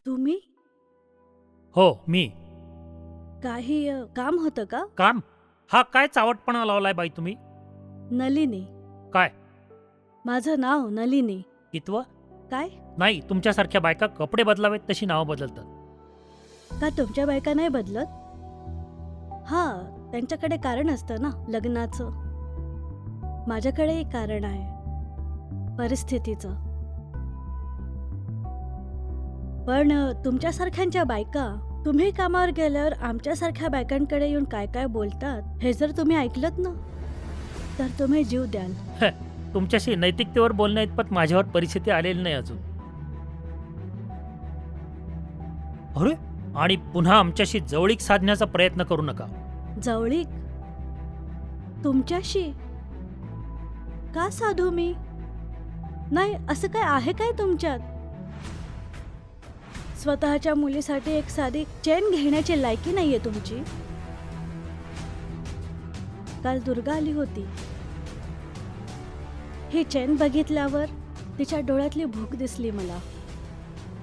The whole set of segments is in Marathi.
तुम्ही? हो, मी. काही काम होतं का? काम? हा काय चावटपणा लावलाय बाई तुम्ही? नलिनी. काय? माझं नाव नलिनी. कितवं? काय? नाही, तुमच्यासारख्या बायका कपडे बदलावेत तशी नावं बदलतात. का तुमच्या बायका नाही बदलत? हा, त्यांच्याकडे कारण असतं ना लग्नाचं. माझ्याकडेही कारण आहे, परिस्थितीचं. पण तुमच्यासारख्यांच्या बायका तुम्ही कामावर गेल्यावर आमच्यासारख्या बायकांकडे येऊन काय काय बोलतात हे जर तुम्ही ऐकलत ना तर तुम्ही जीव द्याल. तुमच्याशी नैतिकतेवर बोलण्या इतपत माझ्यावर परिस्थिती आलेली नाही अजून. अरे, आणि पुन्हा आमच्याशी जवळीक साधण्याचा प्रयत्न करू नका. जवळीक? तुमच्याशी? का साधू मी? नाही, असं काय आहे काय तुमच्यात? स्वतःच्या मुलीसाठी एक साधी चेन घेण्याची लायकी नाहीये तुमची. काल दुर्गा आली होती. ही चेन बघितल्यावर तिच्या डोळ्यातली भूक दिसली मला.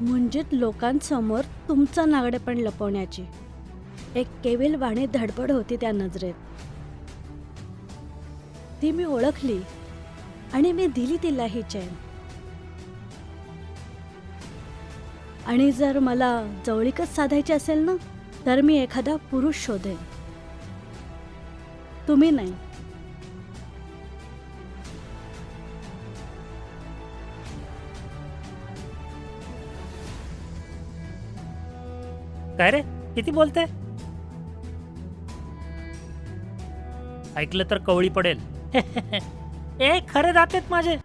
म्हणजेच लोकांसमोर तुमचं नागडेपण लपवण्याची एक केविलवाणी धडपड होती त्या नजरेत. ती मी ओळखली आणि मी दिली तिला ही चेन. आणि जर मला जवळीकच साधायची असेल ना तर मी एखादा पुरुष शोधेन, तुम्ही नाही. काय रे, किती बोलते? ऐकलं तर कवळी पडेल. ए, खरे दात आहेत माझे.